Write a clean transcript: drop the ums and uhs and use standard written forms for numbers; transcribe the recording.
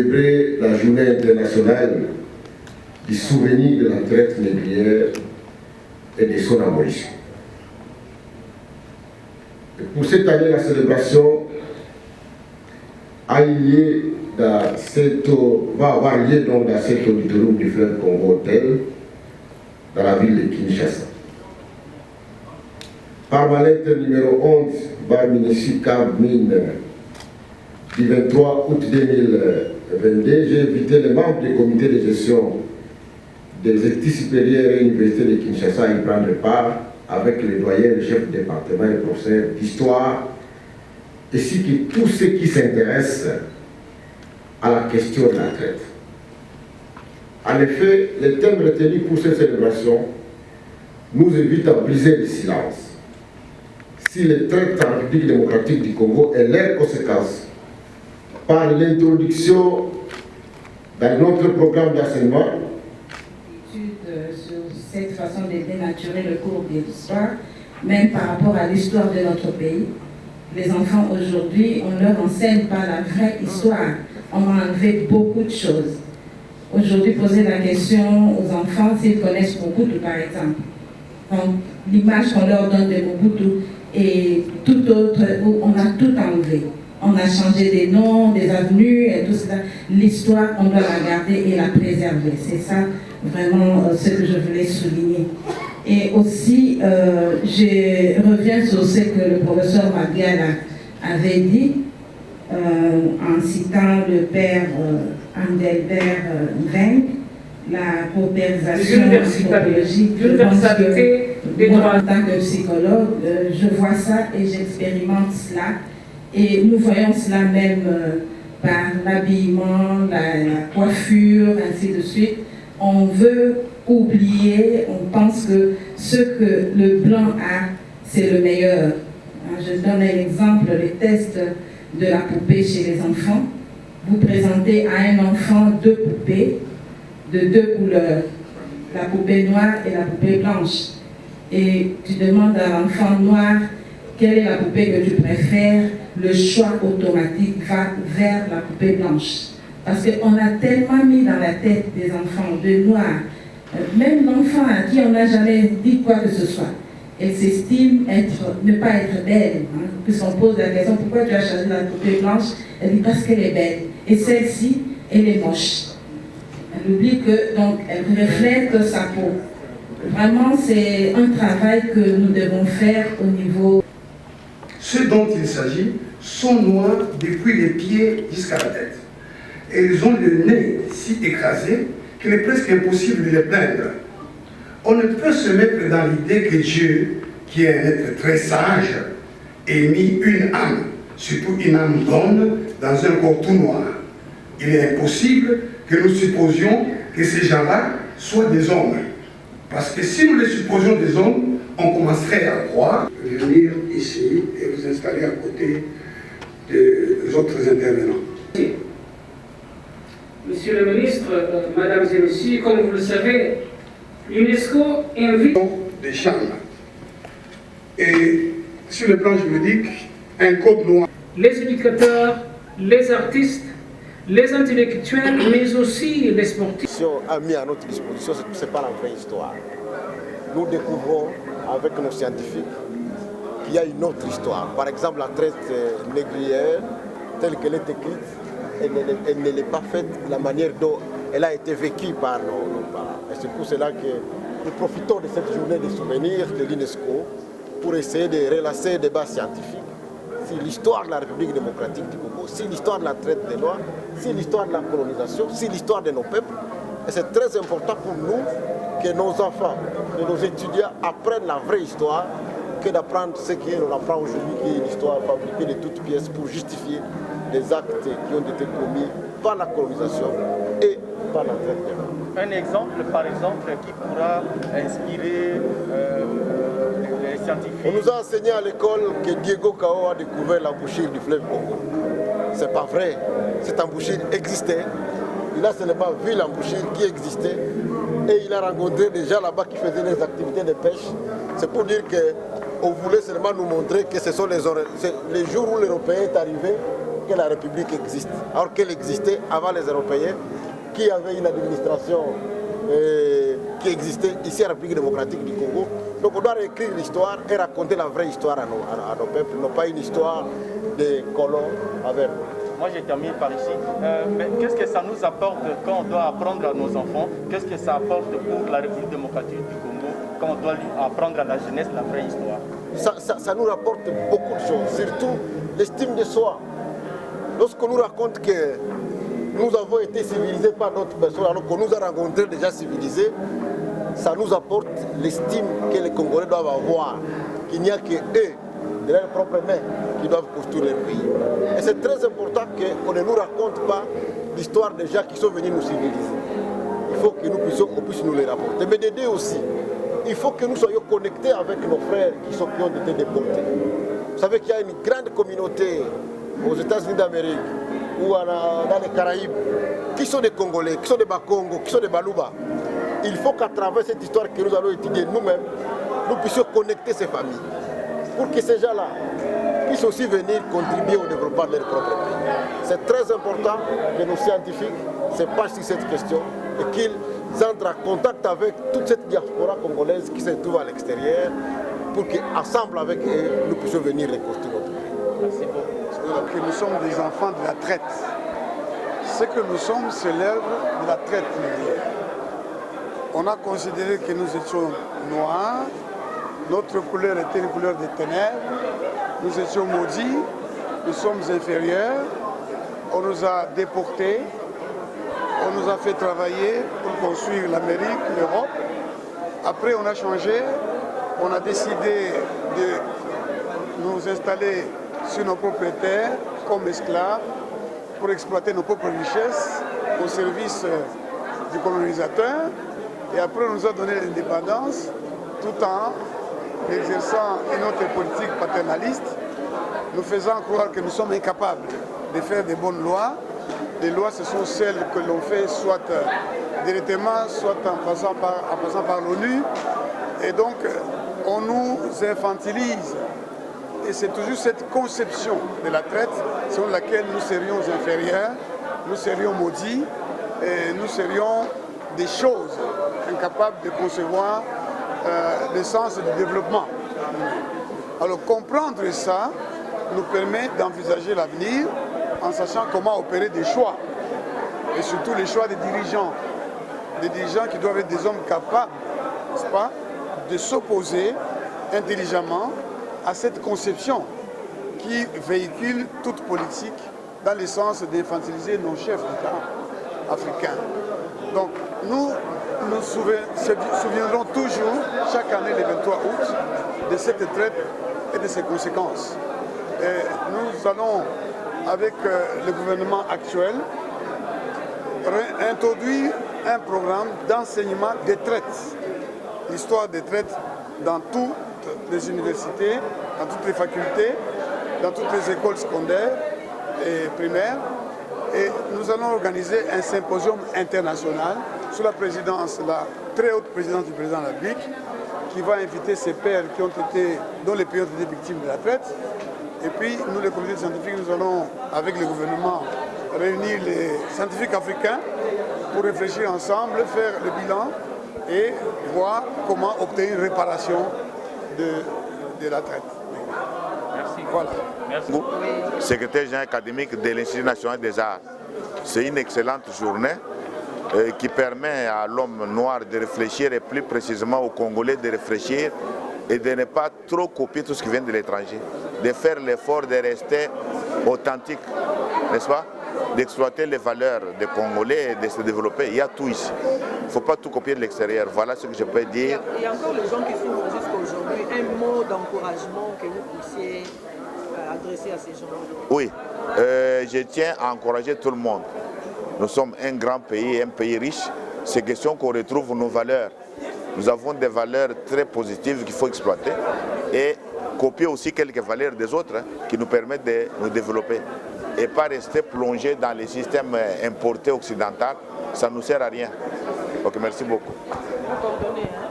célébrer la journée internationale du souvenir de la traite négrière et de son abolition. Et pour cette année, la célébration va avoir lieu dans cet auditorium du fleuve Congo Hôtel, dans la ville de Kinshasa. Par ma lettre numéro 11, bar Ministre Mine, du 23 août 2022, j'ai invité les membres du comité de gestion des études supérieures et universités de Kinshasa à y prendre part avec les doyens, les chefs de département et les professeurs d'histoire, ainsi que tous ceux qui s'intéressent à la question de la traite. En effet, les thèmes retenus pour cette célébration nous invitent à briser le silence si les traites en République démocratique du Congo et leurs conséquences par l'introduction dans notre programme d'enseignement sur cette façon de dénaturer le cours de l'histoire, même par rapport à l'histoire de notre pays. Les enfants aujourd'hui, on ne leur enseigne pas la vraie histoire. On a enlevé beaucoup de choses. Aujourd'hui, poser la question aux enfants s'ils connaissent Mobutu, par exemple. Donc, l'image qu'on leur donne de Mobutu et tout autre, on a tout enlevé. On a changé des noms, des avenues et tout cela. L'histoire, on doit la garder et la préserver. C'est ça vraiment ce que je voulais souligner. Et aussi, je reviens sur ce que le professeur Mabiala avait dit en citant le père Andelbert Veng, la paupérisation anthropologique. Moi, en tant que psychologue, je vois ça et j'expérimente cela. Et nous voyons cela même par l'habillement, la coiffure, ainsi de suite. On veut oublier, on pense que ce que le blanc a, c'est le meilleur. Je donne un exemple, le test de la poupée chez les enfants. Vous présentez à un enfant deux poupées de deux couleurs, la poupée noire et la poupée blanche. Et tu demandes à l'enfant noir quelle est la poupée que tu préfères, le choix automatique va vers la poupée blanche. Parce qu'on a tellement mis dans la tête des enfants de noir, même l'enfant à qui on n'a jamais dit quoi que ce soit, elle s'estime ne pas être belle. Puisqu'on pose la question, pourquoi tu as choisi la poupée blanche? Elle dit parce qu'elle est belle. Et celle-ci, elle est moche. Elle oublie que, donc, elle reflète sa peau. Vraiment, c'est un travail que nous devons faire au niveau. Ceux dont il s'agit sont noirs depuis les pieds jusqu'à la tête. Et ils ont le nez si écrasé qu'il est presque impossible de les plaindre. On ne peut se mettre dans l'idée que Dieu, qui est un être très sage, ait mis une âme, surtout une âme bonne, dans un corps tout noir. Il est impossible que nous supposions que ces gens-là soient des hommes. Parce que si nous les supposions des hommes, on commencerait à croire, venir ici et vous installer à côté des autres intervenants. Monsieur le ministre, mesdames et messieurs, comme vous le savez, l'UNESCO invite des chambres. Et sur le plan juridique, un code noir. Les éducateurs, les artistes, les intellectuels, mais aussi les sportifs. Si on a mis à notre disposition, ce n'est pas la vraie histoire. Nous découvrons avec nos scientifiques qu'il y a une autre histoire. Par exemple, la traite négrière, telle qu'elle est écrite, elle ne l'est pas faite de la manière dont elle a été vécue par nos parents. Et c'est pour cela que nous profitons de cette journée de souvenirs de l'UNESCO pour essayer de relancer un débat scientifique sur l'histoire de la République démocratique du Congo, sur l'histoire de la traite des Noirs, sur l'histoire de la colonisation, sur l'histoire de nos peuples. Et c'est très important pour nous que nos enfants, que nos étudiants apprennent la vraie histoire, que d'apprendre ce qu'on apprend aujourd'hui, qui est une histoire fabriquée de toutes pièces pour justifier des actes qui ont été commis par la colonisation et par la traite des Noirs. Un exemple, par exemple, qui pourra inspirer les scientifiques. On nous a enseigné à l'école que Diego Cao a découvert l'embouchure du fleuve Congo. C'est pas vrai. Cette embouchure existait. Il a seulement vu l'embouchure qui existait et il a rencontré des gens là-bas qui faisaient des activités de pêche. C'est pour dire qu'on voulait seulement nous montrer que ce sont les jours où l'Européen est arrivé que la République existe, alors qu'elle existait avant les Européens, qui avaient une administration qui existait ici en République démocratique du Congo. Donc on doit réécrire l'histoire et raconter la vraie histoire à nos peuples, non pas une histoire des colons avec nous. Moi, je termine par ici. Mais qu'est-ce que ça nous apporte quand on doit apprendre à nos enfants? Qu'est-ce que ça apporte pour la République démocratique du Congo quand on doit apprendre à la jeunesse la vraie histoire? Ça nous rapporte beaucoup de choses, surtout l'estime de soi. Lorsqu'on nous raconte que nous avons été civilisés par d'autres personnes, alors qu'on nous a rencontrés déjà civilisés, ça nous apporte l'estime que les Congolais doivent avoir, qu'il n'y a que eux, de leurs propres mains, qui doivent construire leur pays. Et c'est très important qu'on ne nous raconte pas l'histoire des gens qui sont venus nous civiliser. Il faut que on puisse nous les rapporter. Mais d'aider aussi, il faut que nous soyons connectés avec nos frères qui ont été déportés. Vous savez qu'il y a une grande communauté aux États-Unis d'Amérique ou dans les Caraïbes qui sont des Congolais, qui sont des Bakongo, qui sont des Baluba. Il faut qu'à travers cette histoire que nous allons étudier nous-mêmes, nous puissions connecter ces familles pour que ces gens-là puissent aussi venir contribuer au développement de leur propre pays. C'est très important que nos scientifiques se penchent sur cette question et qu'ils entrent en contact avec toute cette diaspora congolaise qui se trouve à l'extérieur pour qu'ensemble avec eux, nous puissions venir reconstruire notre pays. Merci beaucoup. Que nous sommes des enfants de la traite. Ce que nous sommes, c'est l'œuvre de la traite. On a considéré que nous étions noirs, notre couleur était une couleur des ténèbres, nous étions maudits, nous sommes inférieurs, on nous a déportés, on nous a fait travailler pour construire l'Amérique, l'Europe. Après on a changé, on a décidé de nous installer sur nos propres terres comme esclaves pour exploiter nos propres richesses au service du colonisateur. Et après on nous a donné l'indépendance tout en exerçant une autre politique paternaliste, nous faisant croire que nous sommes incapables de faire des bonnes lois. Les lois, ce sont celles que l'on fait soit directement, soit en passant par l'ONU. Et donc, on nous infantilise. Et c'est toujours cette conception de la traite selon laquelle nous serions inférieurs, nous serions maudits, et nous serions des choses incapables de concevoir le sens du développement. Alors comprendre ça nous permet d'envisager l'avenir en sachant comment opérer des choix. Et surtout les choix des dirigeants. Des dirigeants qui doivent être des hommes capables, n'est-ce pas, de s'opposer intelligemment à cette conception qui véhicule toute politique dans le sens d'infantiliser nos chefs d'État africains. Donc nous souviendrons toujours, chaque année le 23 août, de cette traite et de ses conséquences. Et nous allons, avec le gouvernement actuel, introduire un programme d'enseignement des traites. L'histoire des traites dans toutes les universités, dans toutes les facultés, dans toutes les écoles secondaires et primaires. Et nous allons organiser un symposium international sous la présidence, la très haute présidence du président de la République, qui va inviter ses pairs dont les pays ont été victimes de la traite. Et puis nous, les comités scientifiques, nous allons, avec le gouvernement, réunir les scientifiques africains pour réfléchir ensemble, faire le bilan et voir comment obtenir une réparation de la traite. Merci. Voilà. Merci. Secrétaire général académique de l'Institut national des arts. C'est une excellente journée qui permet à l'homme noir de réfléchir et plus précisément aux Congolais de réfléchir et de ne pas trop copier tout ce qui vient de l'étranger, de faire l'effort de rester authentique, n'est-ce pas? D'exploiter les valeurs des Congolais et de se développer. Il y a tout ici. Il ne faut pas tout copier de l'extérieur. Voilà ce que je peux dire. Il y a encore les gens qui souffrent jusqu'à aujourd'hui. Un mot d'encouragement que vous puissiez adresser à ces gens. Oui, je tiens à encourager tout le monde. Nous sommes un grand pays, un pays riche. C'est question qu'on retrouve nos valeurs. Nous avons des valeurs très positives qu'il faut exploiter et copier aussi quelques valeurs des autres qui nous permettent de nous développer. Et pas rester plongé dans les systèmes importés occidentaux, ça ne nous sert à rien. Donc merci beaucoup. Vous comprenez, hein?